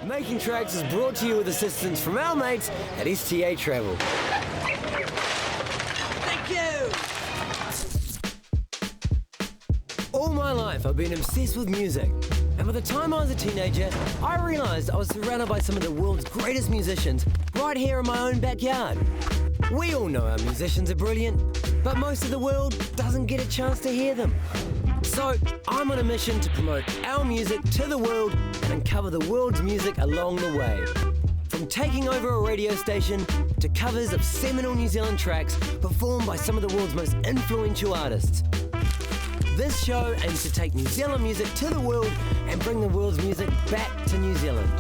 Making Tracks is brought to you with assistance from our mates at STA Travel. Thank you! All my life I've been obsessed with music. And by the time I was a teenager, I realised I was surrounded by some of the world's greatest musicians right here in my own backyard. We all know our musicians are brilliant, but most of the world doesn't get a chance to hear them. So I'm on a mission to promote our music to the world and uncover the world's music along the way. From taking over a radio station to covers of seminal New Zealand tracks performed by some of the world's most influential artists. This show aims to take New Zealand music to the world and bring the world's music back to New Zealand.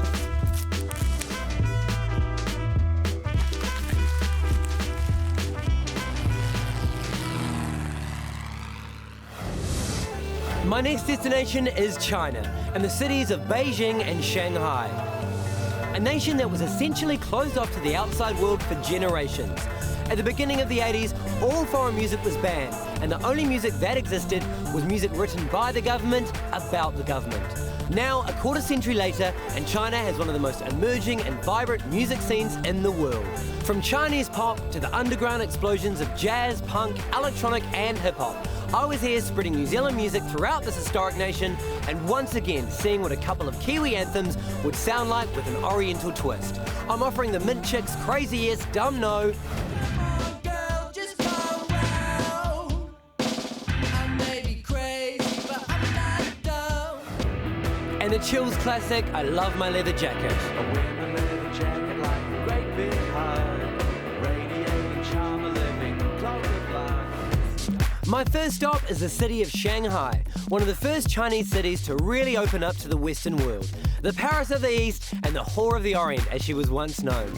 My next destination is China and the cities of Beijing and Shanghai. A nation that was essentially closed off to the outside world for generations. At the beginning of the 80s, all foreign music was banned, and the only music that existed was music written by the government about the government. Now, a quarter century later, and China has one of the most emerging and vibrant music scenes in the world. From Chinese pop to the underground explosions of jazz, punk, electronic and hip-hop. I was here spreading New Zealand music throughout this historic nation and once again seeing what a couple of Kiwi anthems would sound like with an oriental twist. I'm offering the Mint Chicks Crazy Yes, Dumb No, and the Chills classic, I Love My Leather Jacket. I wear my leather jacket like a great big heart, radiating charm, a living cloak of light. My first stop is the city of Shanghai, one of the first Chinese cities to really open up to the Western world. The Paris of the East and the whore of the Orient, as she was once known.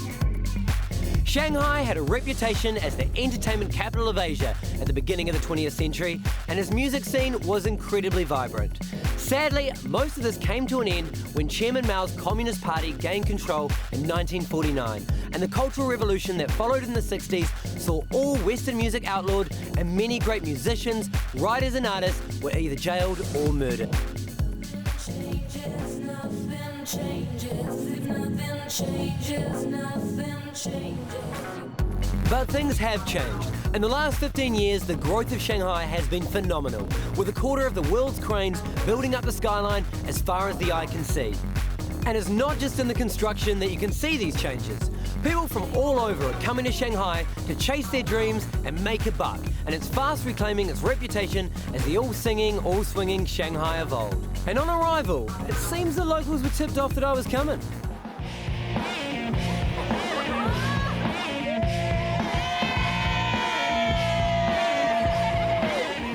Shanghai had a reputation as the entertainment capital of Asia at the beginning of the 20th century, and its music scene was incredibly vibrant. Sadly, most of this came to an end when Chairman Mao's Communist Party gained control in 1949, and the Cultural Revolution that followed in the 60s saw all Western music outlawed, and many great musicians, writers and artists were either jailed or murdered. But things have changed. In the last 15 years, the growth of Shanghai has been phenomenal, with a quarter of the world's cranes building up the skyline as far as the eye can see. And it's not just in the construction that you can see these changes. People from all over are coming to Shanghai to chase their dreams and make a buck, and it's fast reclaiming its reputation as the all-singing, all-swinging Shanghai of old. And on arrival, it seems the locals were tipped off that I was coming.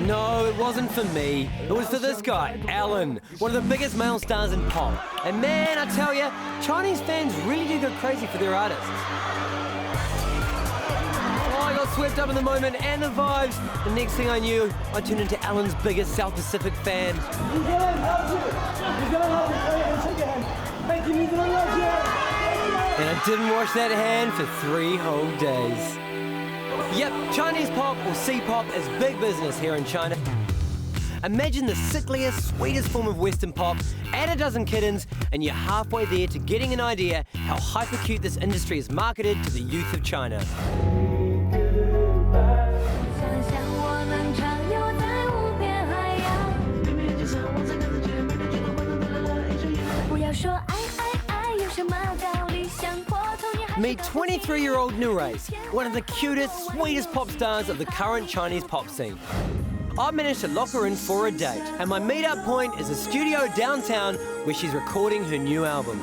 No, it wasn't for me. It was for this guy, Alan, one of the biggest male stars in pop. And man, I tell ya, Chinese fans really do go crazy for their artists. Oh, I got swept up in the moment and the vibes. The next thing I knew, I turned into Alan's biggest South Pacific fan. New Zealand loves you. New Zealand loves you. Shake your hand. Thank you, New Zealand loves you. And I didn't wash that hand for 3 whole days. Yep, Chinese pop or C-pop is big business here in China. Imagine the sickliest, sweetest form of Western pop, add a dozen kittens, and you're halfway there to getting an idea how hyper-cute this industry is marketed to the youth of China. Meet 23-year-old Nurace, one of the cutest, sweetest pop stars of the current Chinese pop scene. I've managed to lock her in for a date, and my meet-up point is a studio downtown where she's recording her new album.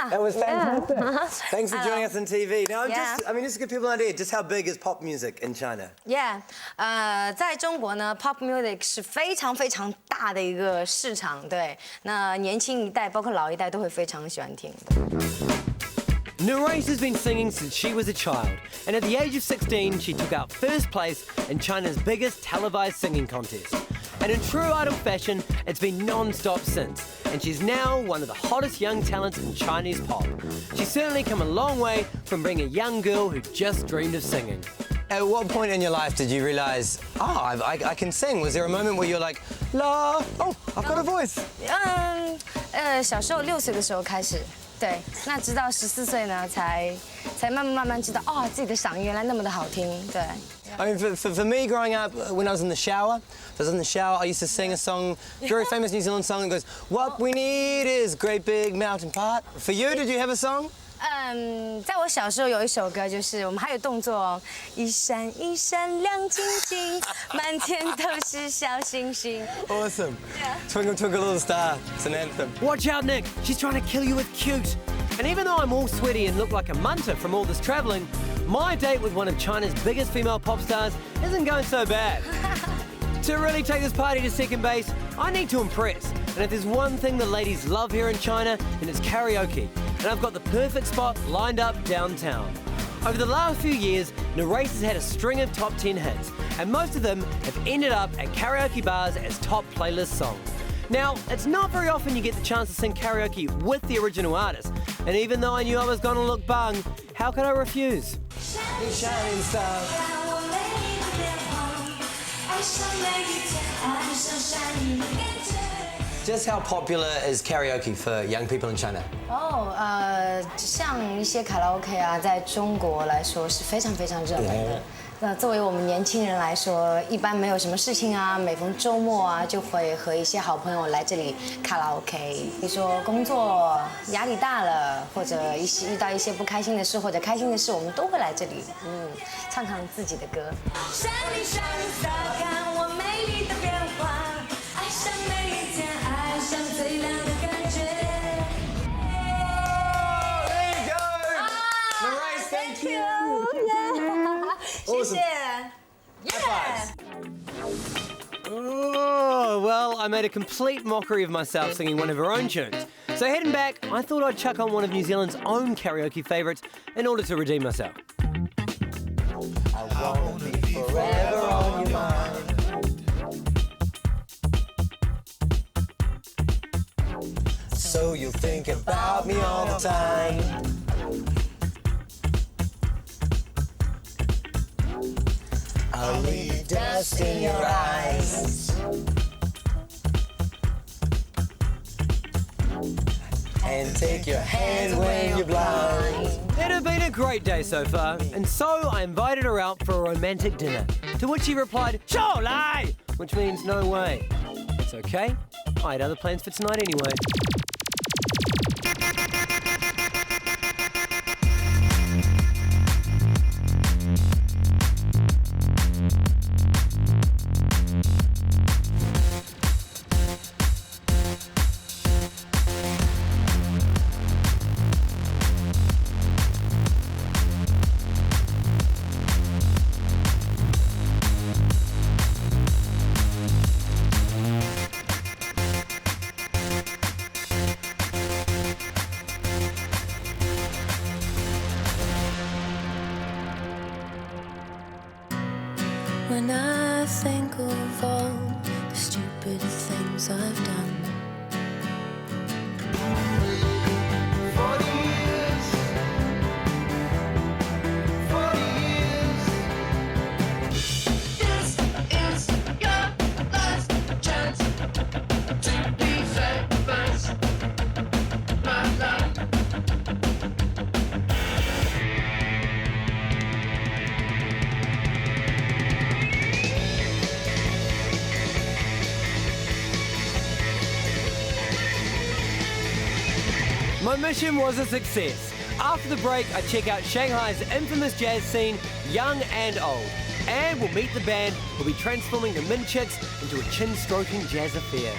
That was fantastic. Thanks for joining us on TV. Now, just to give people an idea, just how big is pop music in China? Yeah, 在中国呢 ，pop music 是非常非常大的一个市场，对。那年轻一代，包括老一代都会非常喜欢听的。Nerys has been singing since she was a child, and at the age of 16, she took out first place in China's biggest televised singing contest. And in true idol fashion, it's been non-stop since, and she's now one of the hottest young talents in Chinese pop. She's certainly come a long way from being a young girl who just dreamed of singing. At what point in your life did you realise, I can sing? Was there a moment where you're like, la, oh, I've got a voice? 小时候6岁的时候开始，对，那直到14岁呢，才慢慢知道，哦，自己的嗓音原来那么的好听，对。I mean, for me growing up, when I was in the shower, I used to sing a song, very famous New Zealand song that goes, "What we need is a great big mountain pot." For you, did you have a song? 在我小时候有一首歌，就是我们还有动作哦，一闪一闪亮晶晶，满天都是小星星。Awesome. Twinkle, twinkle, little star. It's an anthem. Watch out, Nick. She's trying to kill you with cute. And even though I'm all sweaty and look like a munter from all this travelling, my date with one of China's biggest female pop stars isn't going so bad. To really take this party to second base, I need to impress. And if there's one thing the ladies love here in China, then it's karaoke. And I've got the perfect spot lined up downtown. Over the last few years, Nerys has had a string of top 10 hits, and most of them have ended up at karaoke bars as top playlist songs. Now, it's not very often you get the chance to sing karaoke with the original artist, and even though I knew I was going to look bung, how could I refuse? Shining star. Just how popular is karaoke for young people in China? 像一些卡拉 OK 啊，在中国来说是非常非常热门的。那作为我们年轻人来说，一般没有什么事情啊，每逢周末啊，就会和一些好朋友来这里卡拉 OK。比如说工作压力大了，或者遇到一些不开心的事或者开心的事，我们都会来这里，唱唱自己的歌。闪你闪洒，看我美丽的变化，爱上每一天，爱上最亮的感觉。There you go! Nerys, thank you! 谢谢。Oh, well, I made a complete mockery of myself singing one of her own tunes. So heading back, I thought I'd chuck on one of New Zealand's own karaoke favourites in order to redeem myself. I wanna be forever on your mind. So you'll think about me all the time. I'll leave dust in your eyes. And take your hand when you're blind. It had been a great day so far, and so I invited her out for a romantic dinner, to which she replied, "Sure, lie," which means no way. It's okay, I had other plans for tonight anyway. When I think of all the stupid things I've done, 40 years, 40 years. This is your last chance to be famous, my love. My mission was a success. After the break, I check out Shanghai's infamous jazz scene, young and old. And we'll meet the band who'll be transforming the Min Chicks into a chin-stroking jazz affair.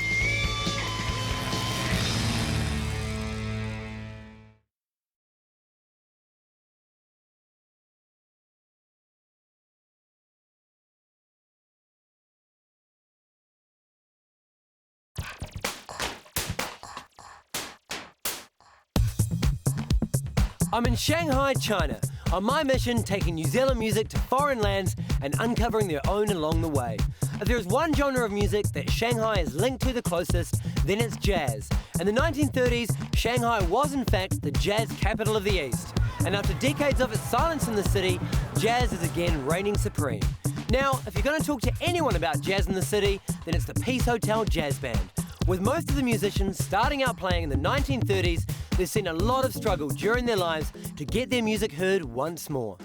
I'm in Shanghai, China, on my mission taking New Zealand music to foreign lands and uncovering their own along the way. If there is one genre of music that Shanghai is linked to the closest, then it's jazz. In the 1930s, Shanghai was in fact the jazz capital of the East. And after decades of its silence in the city, jazz is again reigning supreme. Now, if you're going to talk to anyone about jazz in the city, then it's the Peace Hotel Jazz Band. With most of the musicians starting out playing in the 1930s, they've seen a lot of struggle during their lives to get their music heard once more.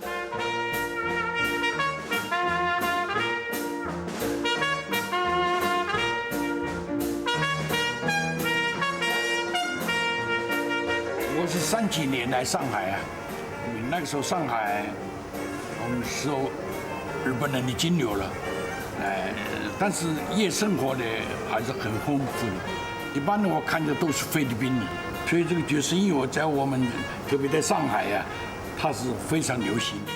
我是30几年来上海啊，那个时候上海我们受日本人的金流了，但是夜生活呢还是很丰富的。一般的我看的都是菲律宾的，所以这个爵士音乐在我们特别在上海呀，它是非常流行的。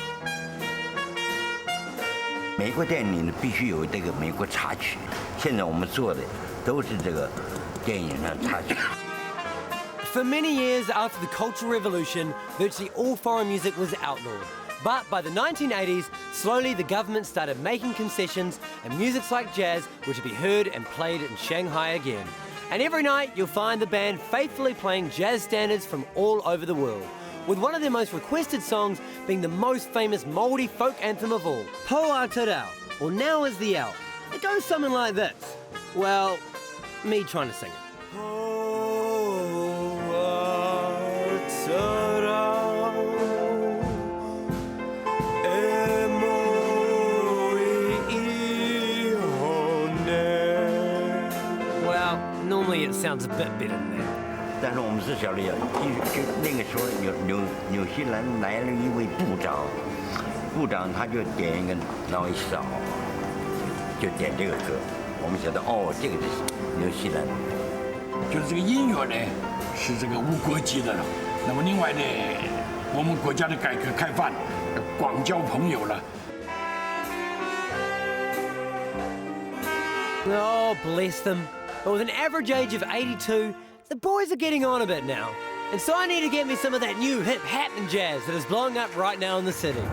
美国电影呢必须有这个美国插曲，现在我们做的都是这个电影上插曲。 For many years after the Cultural Revolution, virtually all foreign music was outlawed. But by the 1980s, slowly the government started making concessions and musics like jazz were to be heard and played in Shanghai again. And every night you'll find the band faithfully playing jazz standards from all over the world, with one of their most requested songs being the most famous Māori folk anthem of all, Po Aotearoa, or Now is the Hour. It goes something like this. Well, me trying to sing it. Well, normally it sounds a bit better than that. 但是我们是晓得就那个时候纽西兰来了一位部长他就点一个Now is the Hour，就点这个歌，我们晓得哦，这个是纽西兰。就是这个音乐呢是这个无国籍的了，那么另外呢，我们国家的改革开放，广交朋友了。 Oh, bless them. But with an average age of 82, the boys are getting on a bit now. And so I need to get me some of that new hip happening jazz that is blowing up right now in the city.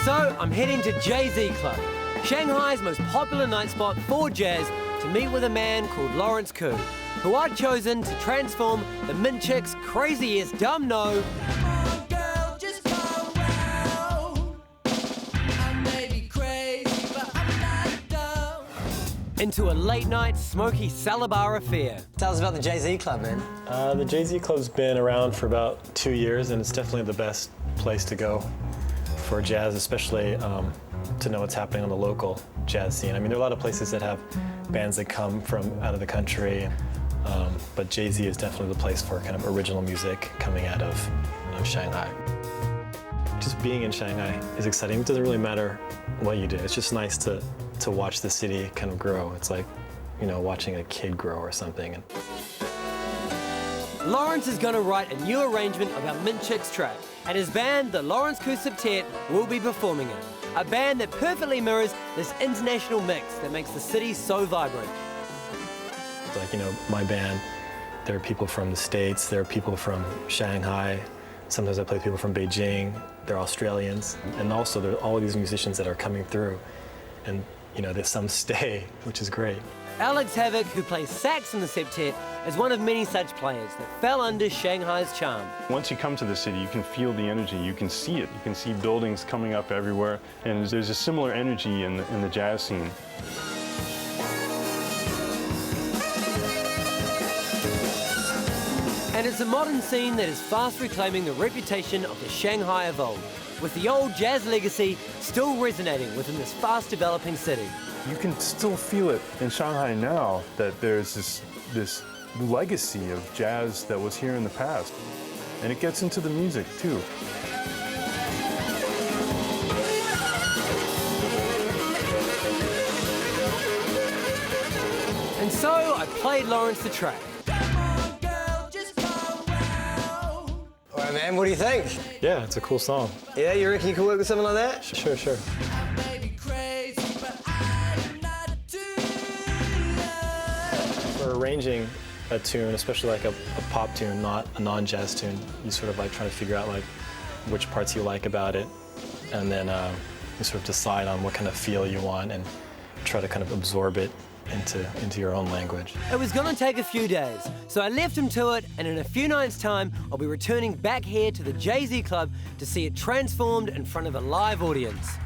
So I'm heading to Jay-Z Club, Shanghai's most popular night spot for jazz, to meet with a man called Lawrence Koo, who I've chosen to transform the Mint Chick's craziest dumb no into a late-night, smoky salad bar affair. Tell us about the Jay-Z Club, man. The Jay-Z Club's been around for about 2 years, and it's definitely the best place to go for jazz, especially to know what's happening on the local jazz scene. I mean, there are a lot of places that have bands that come from out of the country, but Jay-Z is definitely the place for kind of original music coming out of Shanghai. Just being in Shanghai is exciting. It doesn't really matter what you do. It's just nice to watch the city kind of grow. It's like, you know, watching a kid grow or something. Lawrence is going to write a new arrangement of our Mint Chicks track, and his band, the Lawrence Koo Septet, will be performing it. A band that perfectly mirrors this international mix that makes the city so vibrant. Like, you know, my band, there are people from the States, there are people from Shanghai, sometimes I play people from Beijing, they're Australians, and also there are all of these musicians that are coming through, and you know, there's some stay, which is great. Alex Havoc, who plays sax in the septet, is one of many such players that fell under Shanghai's charm. Once you come to the city, you can feel the energy, you can see it. You can see buildings coming up everywhere, and there's a similar energy in the jazz scene. And it's a modern scene that is fast reclaiming the reputation of the Shanghai of old, with the old jazz legacy still resonating within this fast-developing city. You can still feel it in Shanghai now, that there's this legacy of jazz that was here in the past. And it gets into the music, too. And so I played Lawrence the track. All right, man, what do you think? Yeah, it's a cool song. Yeah, you reckon you could work with something like that? Sure, sure. For arranging a tune, especially like a pop tune, not a non-jazz tune, you sort of like trying to figure out like which parts you like about it, and then you sort of decide on what kind of feel you want and try to kind of absorb it into your own language. It was gonna take a few days, so I left him to it, and in a few nights' time, I'll be returning back here to the Jay-Z Club to see it transformed in front of a live audience.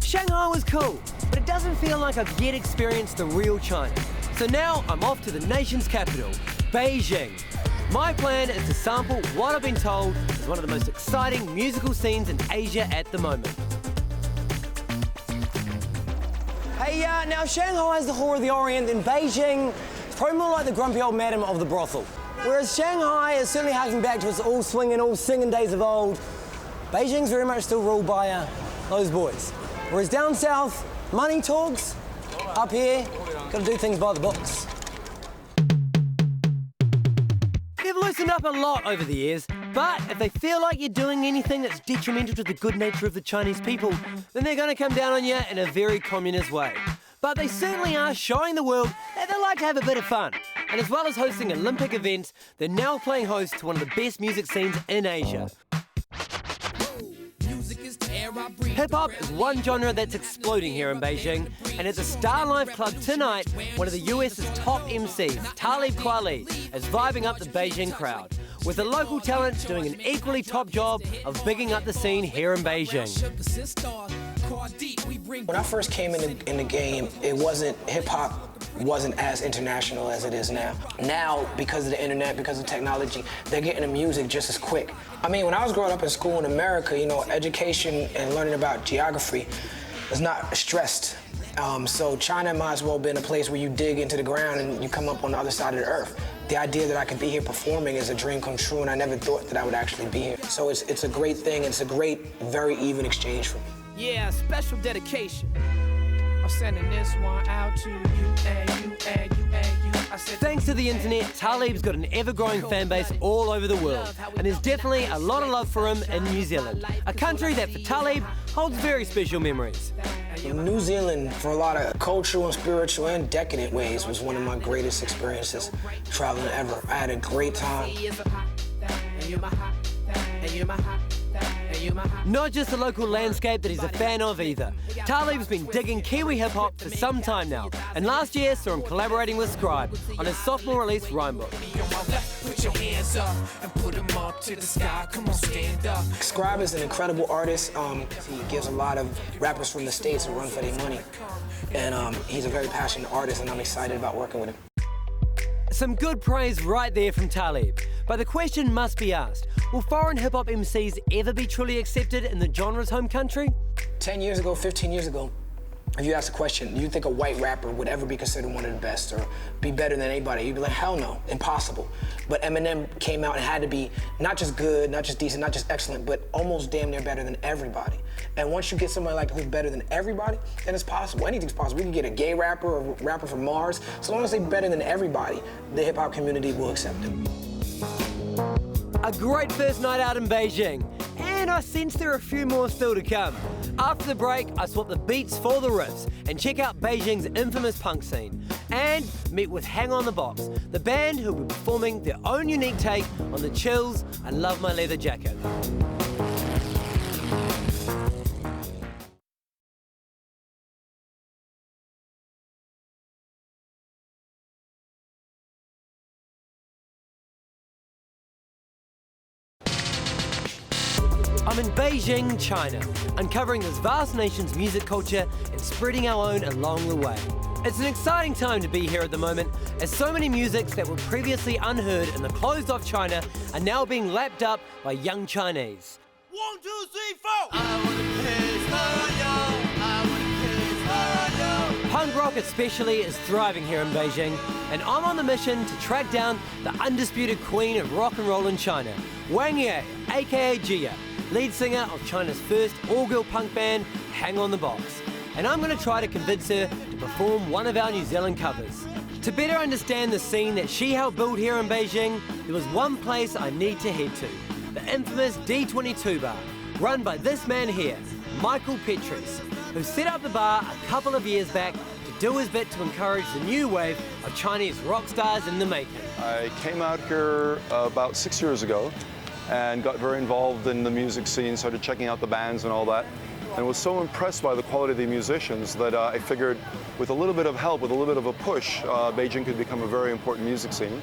Shanghai was cool, but it doesn't feel like I've yet experienced the real China. So now I'm off to the nation's capital, Beijing. My plan is to sample what I've been told is one of the most exciting musical scenes in Asia at the moment. Hey, now Shanghai is the whore of the Orient, and Beijing is probably more like the grumpy old madam of the brothel. Whereas Shanghai is certainly harking back to its all swinging, all singing days of old, Beijing's very much still ruled by those boys. Whereas down south, money talks. Up here, gotta do things by the books. They've loosened up a lot over the years, but if they feel like you're doing anything that's detrimental to the good nature of the Chinese people, then they're going to come down on you in a very communist way. But they certainly are showing the world that they like to have a bit of fun. And as well as hosting Olympic events, they're now playing host to one of the best music scenes in Asia. Hip-hop is one genre that's exploding here in Beijing, and at the Star Live Club tonight, one of the US's top MCs, Talib Kweli, is vibing up the Beijing crowd, with the local talent doing an equally top job of bigging up the scene here in Beijing. When I first came in the game, hip-hop wasn't as international as it is now. Now, because of the internet, because of technology, they're getting the music just as quick. I mean, when I was growing up in school in America, you know, education and learning about geography was not stressed. So China might as well have been a place where you dig into the ground and you come up on the other side of the earth. The idea that I could be here performing is a dream come true, and I never thought that I would actually be here. So it's a great thing, it's a great, very even exchange for me. Yeah, special dedication. I'm sending this one out to you and you and you and you. Thanks to the internet, Talib's got an ever-growing fan base all over the world, and there's definitely a lot of love for him in New Zealand, a country that for Talib holds very special memories. New Zealand, for a lot of cultural and spiritual and decadent ways, was one of my greatest experiences traveling ever. I had a great time. Not just the local landscape that he's a fan of either. Talib's been digging Kiwi hip-hop for some time now, and last year saw him collaborating with Scribe on his sophomore release rhyme book. Scribe is an incredible artist. He gives a lot of rappers from the States a run for their money. And he's a very passionate artist, and I'm excited about working with him. Some good praise right there from Talib. But the question must be asked, will foreign hip-hop MCs ever be truly accepted in the genre's home country? 10 years ago, 15 years ago, if you asked a question, do you think a white rapper would ever be considered one of the best or be better than anybody? You'd be like, hell no, impossible. But Eminem came out and had to be not just good, not just decent, not just excellent, but almost damn near better than everybody. And once you get somebody like who's better than everybody, then it's possible. Anything's possible. We can get a gay rapper or a rapper from Mars. So long as they're better than everybody, the hip-hop community will accept them. A great first night out in Beijing, and I sense there are a few more still to come. After the break, I swap the beats for the riffs and check out Beijing's infamous punk scene, and meet with Hang on the Box, the band who will be performing their own unique take on the Chills' I Love My Leather Jacket. I'm in Beijing, China, uncovering this vast nation's music culture and spreading our own along the way. It's an exciting time to be here at the moment, as so many musics that were previously unheard in the closed-off China are now being lapped up by young Chinese. 1, 2, 3, 4. I wanna kiss her, Punk rock especially is thriving here in Beijing, and I'm on the mission to track down the undisputed queen of rock and roll in China, Wang Ye, aka Jia, lead singer of China's first all-girl punk band, Hang on the Box. And I'm going to try to convince her to perform one of our New Zealand covers. To better understand the scene that she helped build here in Beijing, there was one place I need to head to, the infamous D22 bar, run by this man here, Michael Petrus. who set up the bar a couple of years back to do his bit to encourage the new wave of Chinese rock stars in the making. I came out here about 6 years ago and got very involved in the music scene, started checking out the bands and all that, and was so impressed by the quality of the musicians that I figured with a little bit of help, with a little bit of a push, Beijing could become a very important music scene.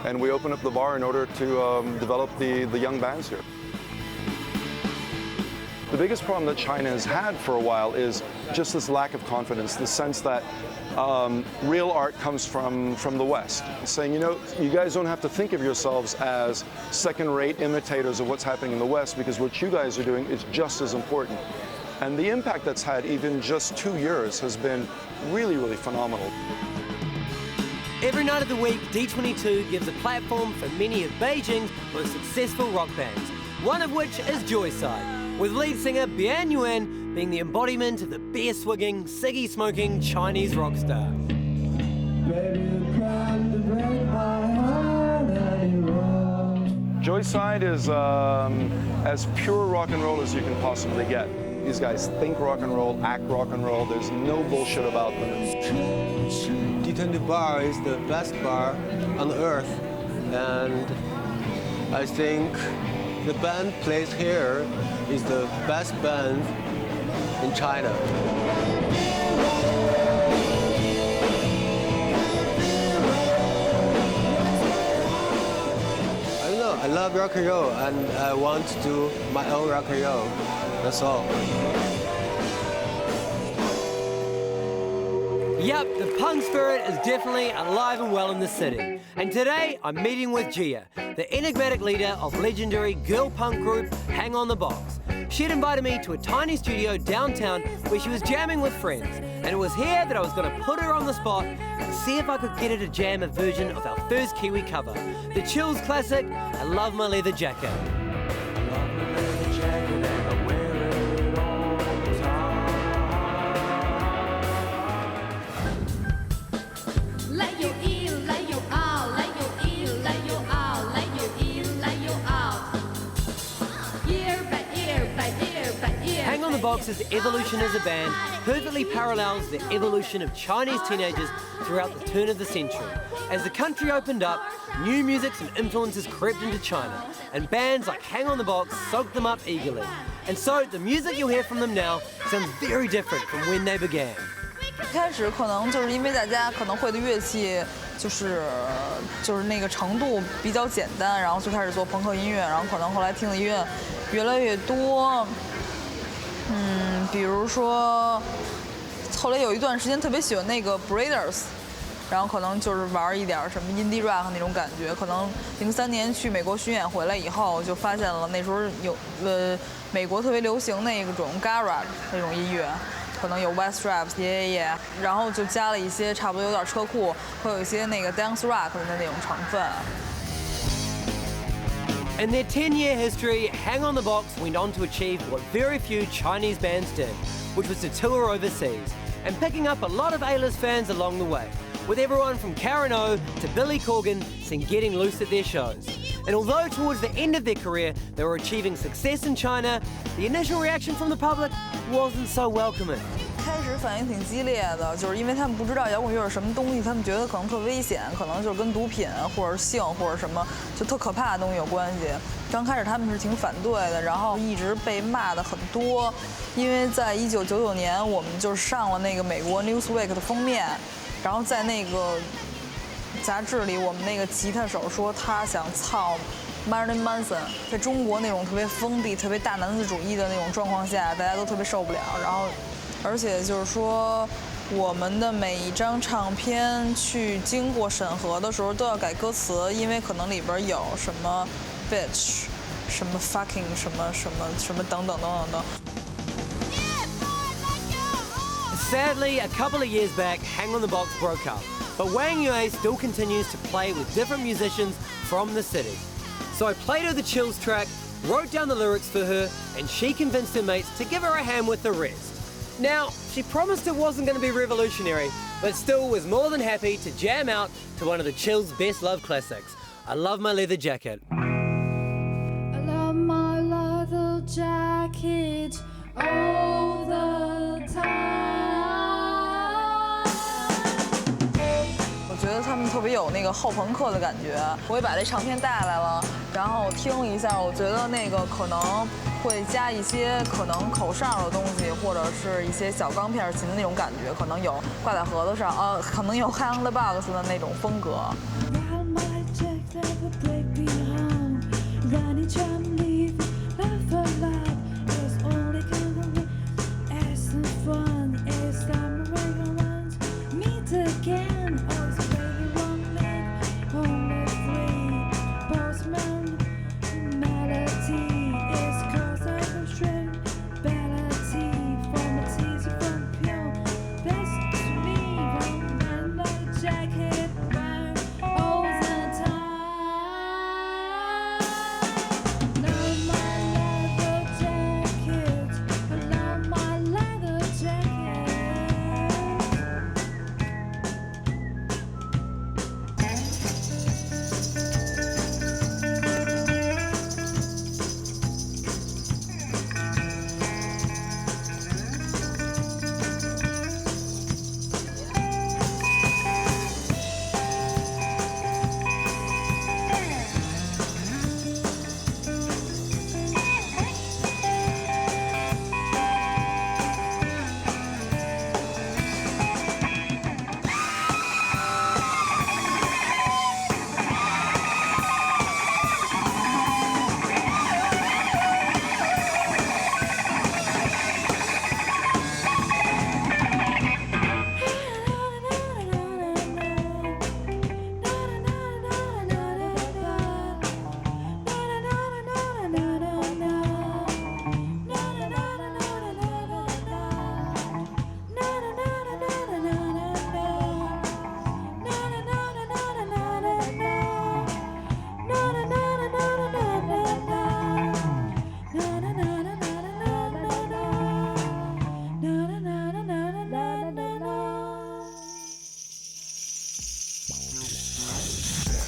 And we opened up the bar in order to develop the young bands here. The biggest problem that China has had for a while is just this lack of confidence, the sense that real art comes from the West. Saying, you know, you guys don't have to think of yourselves as second-rate imitators of what's happening in the West, because what you guys are doing is just as important. And the impact that's had even just 2 years has been really, really phenomenal. Every night of the week, D22 gives a platform for many of Beijing's most successful rock bands, one of which is Joyside, with lead singer Bian Yuan being the embodiment of the beer-swigging, ciggy-smoking Chinese rock star. Joyside is as pure rock and roll as you can possibly get. These guys think rock and roll, act rock and roll. There's no bullshit about them. D22 bar is the best bar on earth, and I think the band plays here is the best band in China. I don't know, I love rock and roll, and I want to do my own rock and roll. That's all. Yep, the punk spirit is definitely alive and well in the city. And today, I'm meeting with Gia, the enigmatic leader of legendary girl punk group Hang on the Box. She had invited me to a tiny studio downtown where she was jamming with friends. And it was here that I was going to put her on the spot and see if I could get her to jam a version of our first Kiwi cover, the Chills classic, I Love My Leather Jacket. Hang on the Box's evolution as a band perfectly parallels the evolution of Chinese teenagers throughout the turn of the century. As the country opened up, new musics and influences crept into China, and bands like Hang on the Box soaked them up eagerly. And so the music you'll hear from them now sounds very different from when they began. 开始可能就是因为大家可能会的乐器就是那个程度比较简单，然后最开始做朋克音乐，然后可能后来听的音乐越来越多。比如说后来有一段时间特别喜欢那个 Breeders， 然后可能就是玩一点什么 indie rock 那种感觉。可能03年去美国巡演回来以后，就发现了那时候有美国特别流行那种 garage 那种音乐。 可能有 West Straps， 然后就加了一些差不多有点车库，会有一些那个 dance rock 的那种成分。In their 10-year history, Hang on the Box went on to achieve what very few Chinese bands did, which was to tour overseas, and picking up a lot of A-list fans along the way, with everyone from Karen O to Billy Corgan seen getting loose at their shows. And although towards the end of their career they were achieving success in China, the initial reaction from the public wasn't so welcoming. 开始反应挺激烈的，就是因为他们不知道摇滚乐是什么东西，他们觉得可能特危险，可能就是跟毒品或者性或者什么就特可怕的东西有关系。刚开始他们是挺反对的，然后一直被骂的很多，因为在1999年我们就是上了那个美国 Newsweek 的封面，然后在那个杂志里，我们那个吉他手说他想操 Marilyn Manson， 在中国那种特别封闭、特别大男子主义的那种状况下，大家都特别受不了。然后，而且就是说，我们的每一张唱片去经过审核的时候都要改歌词，因为可能里边有什么 bitch， 什么 fucking， 什么等等等等等。 Sadly, a couple of years back, Hang on the Box broke up, but Wang Yue still continues to play with different musicians from the city. So I played her the Chills track, wrote down the lyrics for her, and she convinced her mates to give her a hand with the rest. Now, she promised it wasn't going to be revolutionary, but still was more than happy to jam out to one of the Chills' best love classics, I Love My Leather Jacket. I love my leather jacket all the time. 特别有那个后朋克的感觉。我也把这唱片带来了，然后听了一下，我觉得那个可能会加一些可能口哨的东西，或者是一些小钢片琴的那种感觉，可能有挂在盒子上，可能有 Hang the Box 的那种风格。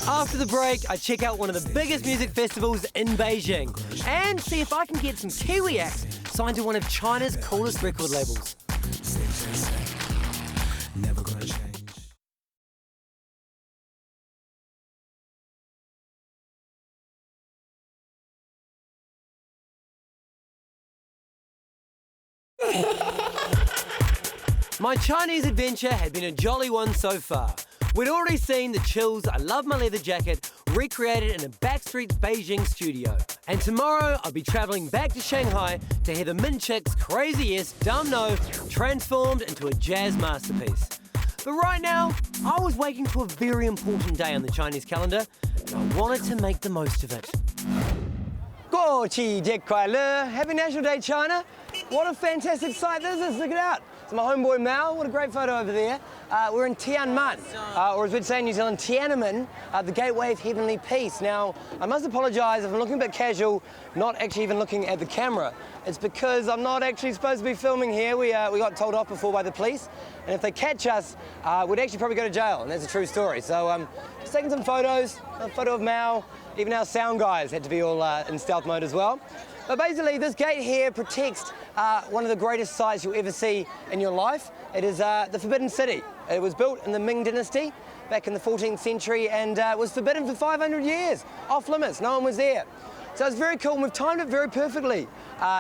After the break, I check out one of the biggest music festivals in Beijing and see if I can get some Kiwi acts signed to one of China's coolest record labels. Never gonna change. My Chinese adventure had been a jolly one so far. We'd already seen the Chill's I Love My Leather Jacket recreated in a Backstreet's Beijing studio. And tomorrow I'll be travelling back to Shanghai to hear the Min Chick's Crazy Yes, Dumb No transformed into a jazz masterpiece. But right now, I was waking to a very important day on the Chinese calendar and I wanted to make the most of it. 国庆节快乐! Happy National Day, China! What a fantastic sight this is, look it out! It's my homeboy Mao, what a great photo over there. We're in Tiananmen, or as we'd say in New Zealand, Tiananmen, the gateway of heavenly peace. Now, I must apologise if I'm looking a bit casual, not actually even looking at the camera. It's because I'm not actually supposed to be filming here. We got told off before by the police, and if they catch us, we'd actually probably go to jail, and that's a true story. So, just taking some photos, a photo of Mao. Even our sound guys had to be all in stealth mode as well. But basically, this gate here protects one of the greatest sights you'll ever see in your life. It is the Forbidden City. It was built in the Ming Dynasty back in the 14th century and was forbidden for 500 years, off limits, no one was there. So it's very cool and we've timed it very perfectly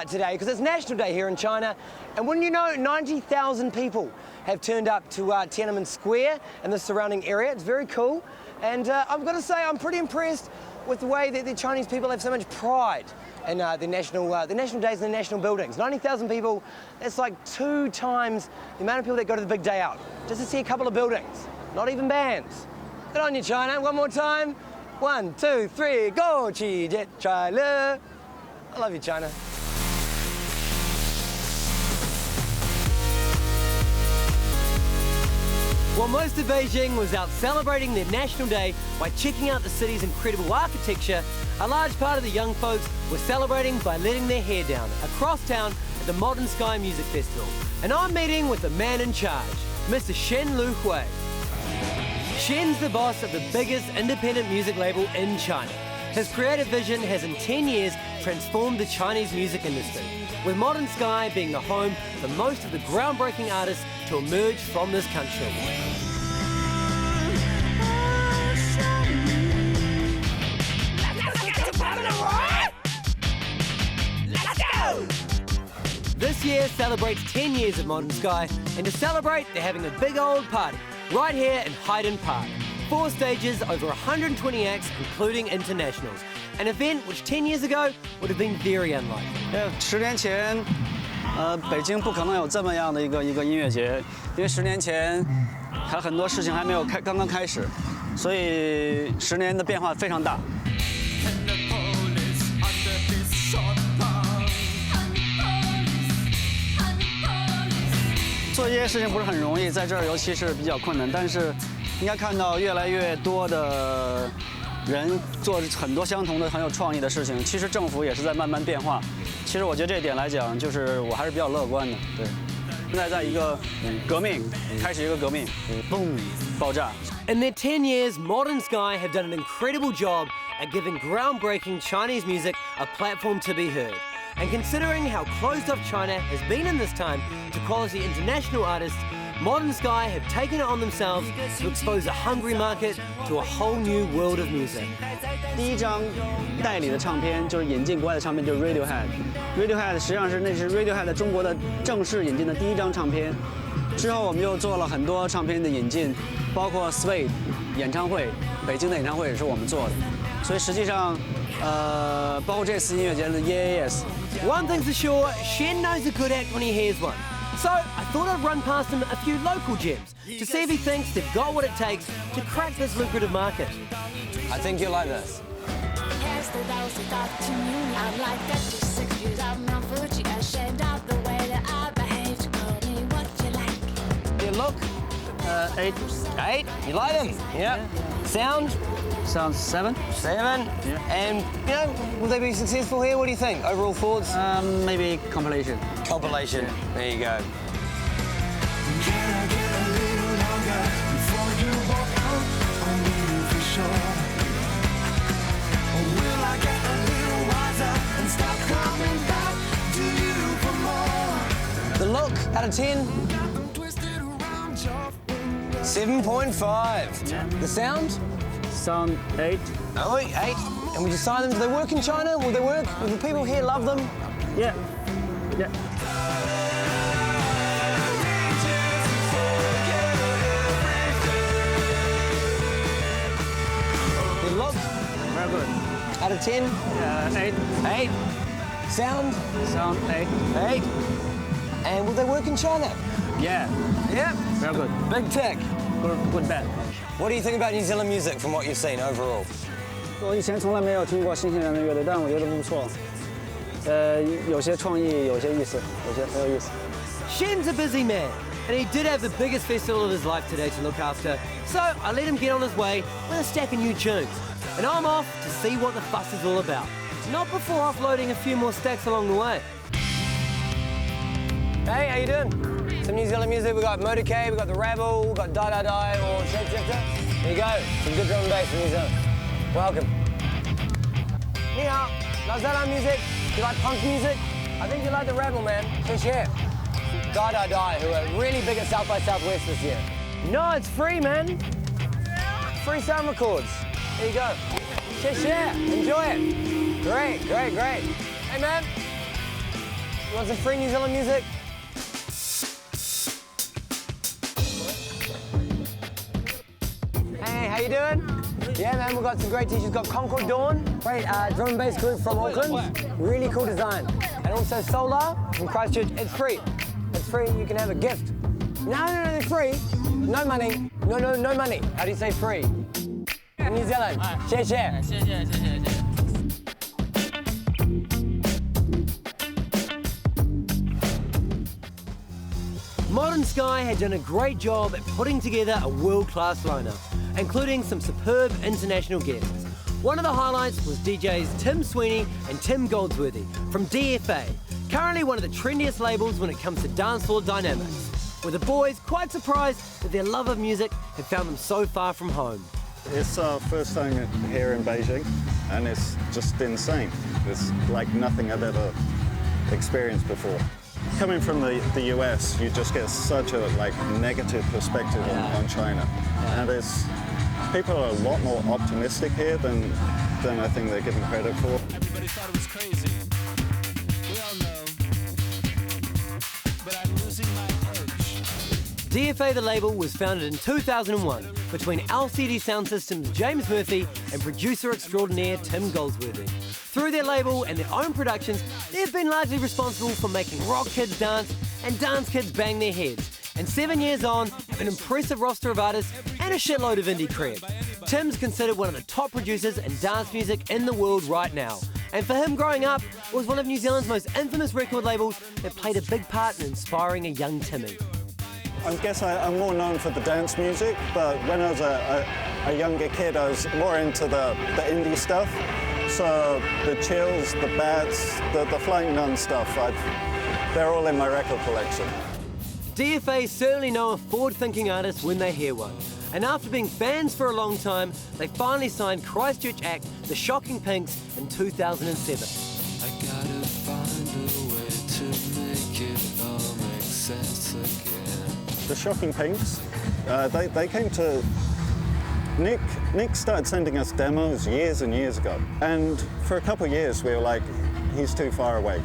today because it's National Day here in China. And wouldn't you know, 90,000 people have turned up to Tiananmen Square and the surrounding area. It's very cool. And I've got to say, I'm pretty impressed with the way that the Chinese people have so much pride in the national days and the national buildings. 90,000 people, that's like 2 times the amount of people that go to the big day out, just to see a couple of buildings, not even bands. Good on you, China. One more time. 1, 2, 3, go, China. I love you, China. While most of Beijing was out celebrating their National Day by checking out the city's incredible architecture, a large part of the young folks were celebrating by letting their hair down across town at the Modern Sky Music Festival. And I'm meeting with the man in charge, Mr. Shen Lu Hui. Shen's the boss of the biggest independent music label in China. His creative vision has in 10 years transformed the Chinese music industry, with Modern Sky being the home for most of the groundbreaking artists to emerge from this country. this year celebrates 10 years of Modern Sky, and to celebrate, they're having a big old party right here in Hyden Park. 4 stages, over 120 acts, including internationals. An event which 10 years ago would have been very unlikely. 10年前，北京不可能有这么样的一个音乐节，因为10年前还很多事情还没有刚刚开始，所以10年的变化非常大。做这些事情不是很容易，在这儿尤其是比较困难，但是应该看到越来越多的人做很多相同的很有创意的事情。其实政府也是在慢慢变化。其实我觉得这一点来讲，就是我还是比较乐观的。对，现在在一个革命，开始一个革命，boom，爆炸。In their 10 years, Modern Sky have done an incredible job at giving groundbreaking Chinese music a platform to be heard. And considering how closed off China has been in this time to quality international artists, Modern Sky have taken it on themselves to expose a hungry market to a whole new world of music. 第一张代理的唱片就是引进国外的唱片，就是 Radiohead。Radiohead 实际上那是 Radiohead 中国的正式引进的第一张唱片。之后我们又做了很多唱片的引进，包括 Suede 演唱会，北京的演唱会也是我们做的。所以实际上，包括这次音乐节的 Yes。 One thing's for sure, Shen knows a good act when he hears one. So I thought I'd run past him a few local gems to see if he thinks they've got what it takes to crack this lucrative market. I think you'll like this. Yeah, look. 8. 8? You like them? Yeah. Sound? Sounds 7. 7. Yeah. And, you know, will they be successful here? What do you think? Overall thoughts? Maybe compilation. Compilation. Yeah. There you go. The look, out of 10? 7.5. Yeah. The sound? Sound 8. Oh, 8. And would you sign them? Do they work in China? Will they work? Will the people here love them? Yeah. Yeah. The look? Very good. Out of 10? 8. 8. Sound? Sound 8. 8. And will they work in China? Yeah. Yep. Very good. Big tick. Good bet. What do you think about New Zealand music from what you've seen overall? 我以前从来没有听过新西兰的乐队，但我觉得不错。有些创意，有些意思，有些很有意思。 Shen's a busy man, and he did have the biggest festival of his life today to look after, so I let him get on his way with a stack of new tunes. And I'm off to see what the fuss is all about. Not before offloading a few more stacks along the way. Hey, how you doing? Some New Zealand music. We got Motorcade, we got the Rabble, we got Die Die Die or Shapeshifter. There you go. Some good drum and bass from New Zealand. Welcome. Ni hao. Like that music? You like punk music? I think you like the Rabble, man. Share. Die Die Die, who are really big at South by Southwest this year. No, it's free, man. Free sound records. There you go. Share. Enjoy it. Great. Hey, man. You want some free New Zealand music? Hey, how you doing? Yeah, man, we've got some great t-shirts. We've got Concord Dawn, great drum and bass group from Auckland. Really cool design. And also Solar from Christchurch. It's free. It's free. You can have a gift. No, they're free. No money. No money. How do you say free? In New Zealand. Share. Modern Sky had done a great job at putting together a world-class lineup, including some superb international guests. One of the highlights was DJs Tim Sweeney and Tim Goldsworthy from DFA, currently one of the trendiest labels when it comes to dancefloor dynamics, with the boys quite surprised that their love of music had found them so far from home. It's our first time here in Beijing, and it's just insane. It's like nothing I've ever experienced before. Coming from the US, you just get such a negative perspective on China, and people are a lot more optimistic here than I think they're given credit for. Everybody thought it was crazy. We all know DFA the label was founded in 2001 between LCD Sound System's James Murphy and producer extraordinaire Tim Goldsworthy. Through their label and their own productions, they've been largely responsible for making rock kids dance and dance kids bang their heads. And 7 years on, have an impressive roster of artists and a shitload of indie cred. Tim's considered one of the top producers in dance music in the world right now. And for him, growing up was one of New Zealand's most infamous record labels that played a big part in inspiring a young Timmy. I guess I'm more known for the dance music, but when I was a younger kid, I was more into the indie stuff. So the Chills, the Bats, the Flying Nun stuff, they're all in my record collection. DFA certainly know a forward-thinking artist when they hear one. And after being fans for a long time, they finally signed Christchurch act The Shocking Pinks in 2007. I gotta find a way to make it all make sense again. The Shocking Pinks, they came to... Nick started sending us demos years and years ago. And for a couple of years, we were like, he's too far away.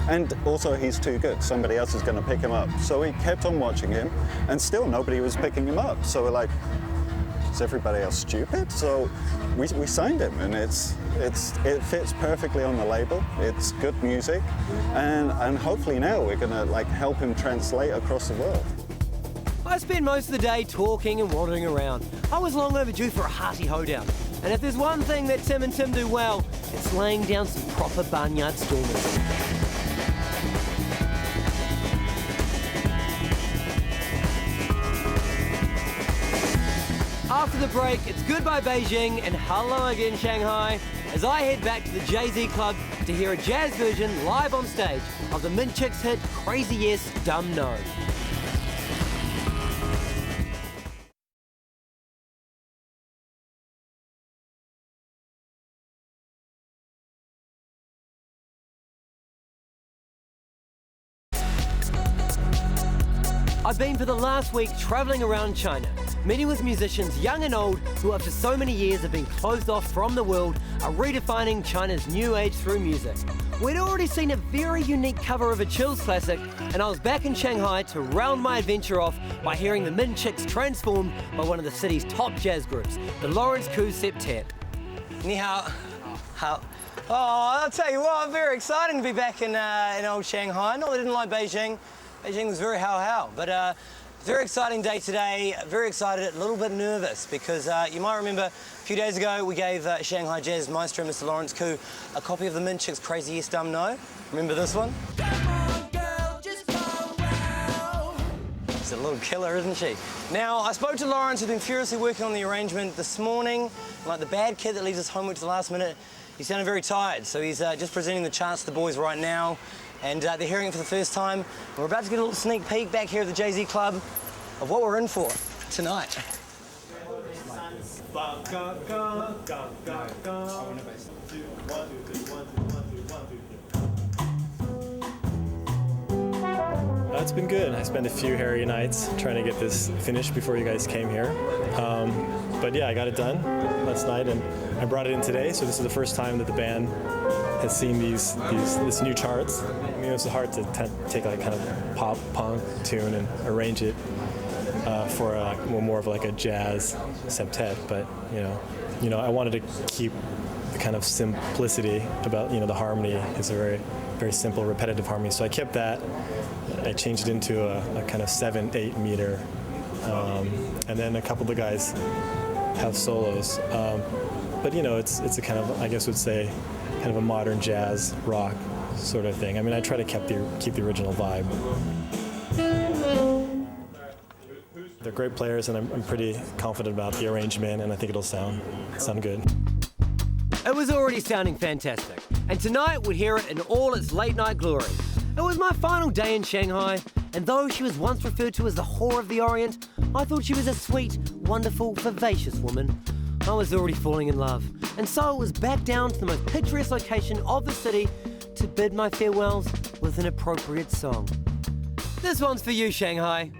And also, he's too good. Somebody else is going to pick him up. So we kept on watching him, and still nobody was picking him up. So we're like, is everybody else stupid? So we signed him, and it fits perfectly on the label. It's good music, and hopefully now we're going to help him translate across the world. I spent most of the day talking and wandering around. I was long overdue for a hearty hoedown. And if there's one thing that Tim and Tim do well, it's laying down some proper barnyard stormers. After the break, it's goodbye Beijing and hello again Shanghai, as I head back to the Jay-Z Club to hear a jazz version live on stage of the Mint Chicks hit Crazy Yes, Dumb No. I've been for the last week travelling around China, meeting with musicians young and old who after so many years have been closed off from the world are redefining China's new age through music. We'd already seen a very unique cover of a Chills classic, and I was back in Shanghai to round my adventure off by hearing the Mint Chicks transformed by one of the city's top jazz groups, the Lawrence Koo Septet. Ni hao. Hao. Oh, I'll tell you what, very exciting to be back in old Shanghai. Not that I didn't like Beijing. Beijing was very how, but very exciting day today, very excited, a little bit nervous because you might remember a few days ago we gave Shanghai Jazz maestro Mr. Lawrence Koo a copy of the Mint Chicks' Crazy Yes, Dumb No. Remember this one? Come on, girl, just go well. She's a little killer, isn't she? Now, I spoke to Lawrence, who's been furiously working on the arrangement this morning, like the bad kid that leaves his homework to the last minute. He sounded very tired, so he's just presenting the charts to the boys right now. And they're hearing it for the first time. We're about to get a little sneak peek back here at the Jay-Z Club of what we're in for tonight. It's been good. I spent a few hairy nights trying to get this finished before you guys came here. But yeah, I got it done last night, and I brought it in today. So this is the first time that the band has seen this new charts. I mean, it was hard to take like kind of pop punk tune and arrange it for more of like a jazz septet. But you know, I wanted to keep the kind of simplicity about the harmony is a very very simple repetitive harmony. So I kept that. I changed it into a kind of 7-8 meter, and then a couple of the guys have solos. But it's a kind of, I guess would say, kind of a modern jazz rock sort of thing. I mean, I try to keep the original vibe. They're great players, and I'm pretty confident about the arrangement, and I think it'll sound good. It was already sounding fantastic, and tonight we'd hear it in all its late night glory. It was my final day in Shanghai, and though she was once referred to as the whore of the Orient, I thought she was a sweet, wonderful, vivacious woman. I was already falling in love, and so it was back down to the most picturesque location of the city to bid my farewells with an appropriate song. This one's for you, Shanghai.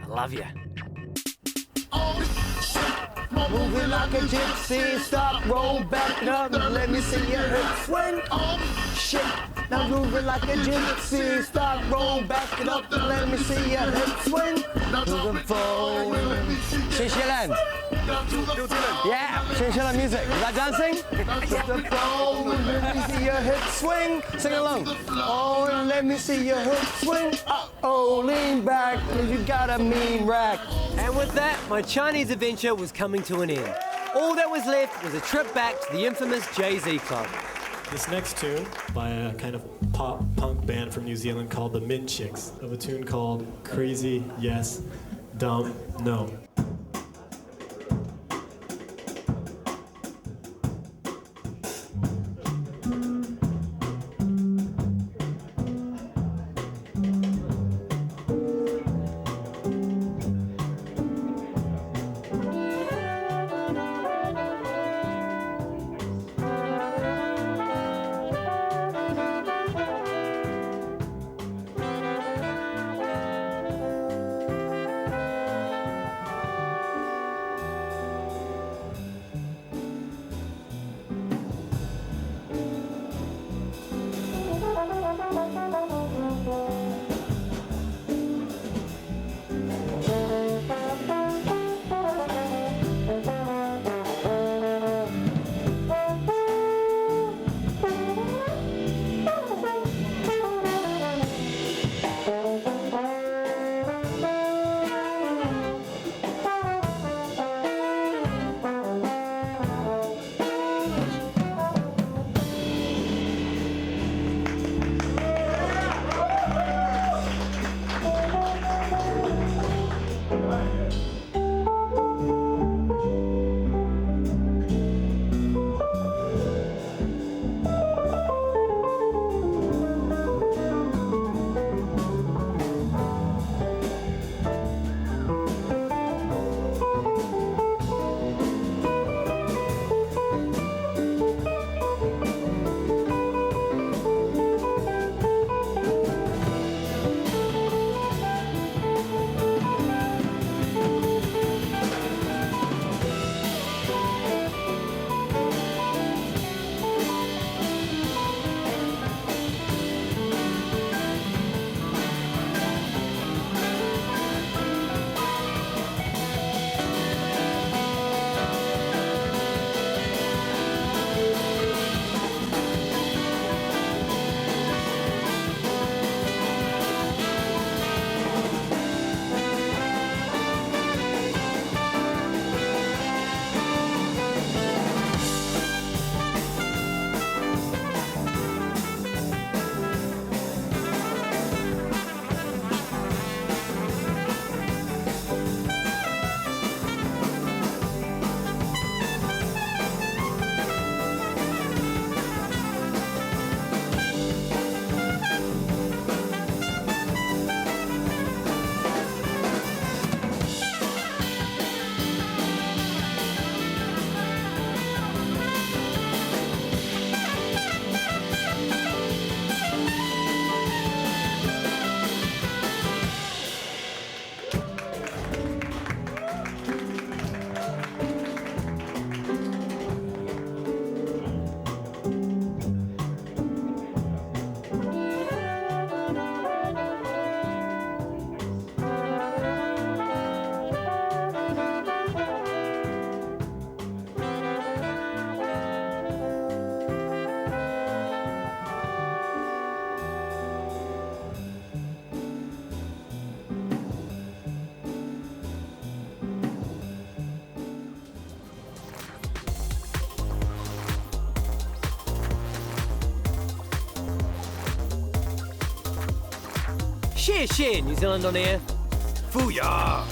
I love you. Moving like a gypsy, stop, roll back up, let me see your hips swing. Oh, shit. Now move it like a gypsy. Stop, roll, back it up, and let me see your hip swing to the floor. Seychelles. Yeah, Seychelles music. Is that dancing? To the floor. Let me see your hip swing. Sing along. Oh, and let me see your hip swing. Oh, lean back, cause you got a mean rack. And with that, my Chinese adventure was coming to an end. All that was left was a trip back to the infamous Jay-Z Club. This next tune by a kind of pop punk band from New Zealand called the Min Chicks, of a tune called Crazy Yes, Dumb No. Share, New Zealand on air. Fooyah!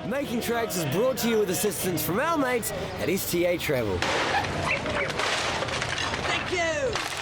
Making Tracks is brought to you with assistance from our mates at STA Travel. Thank you!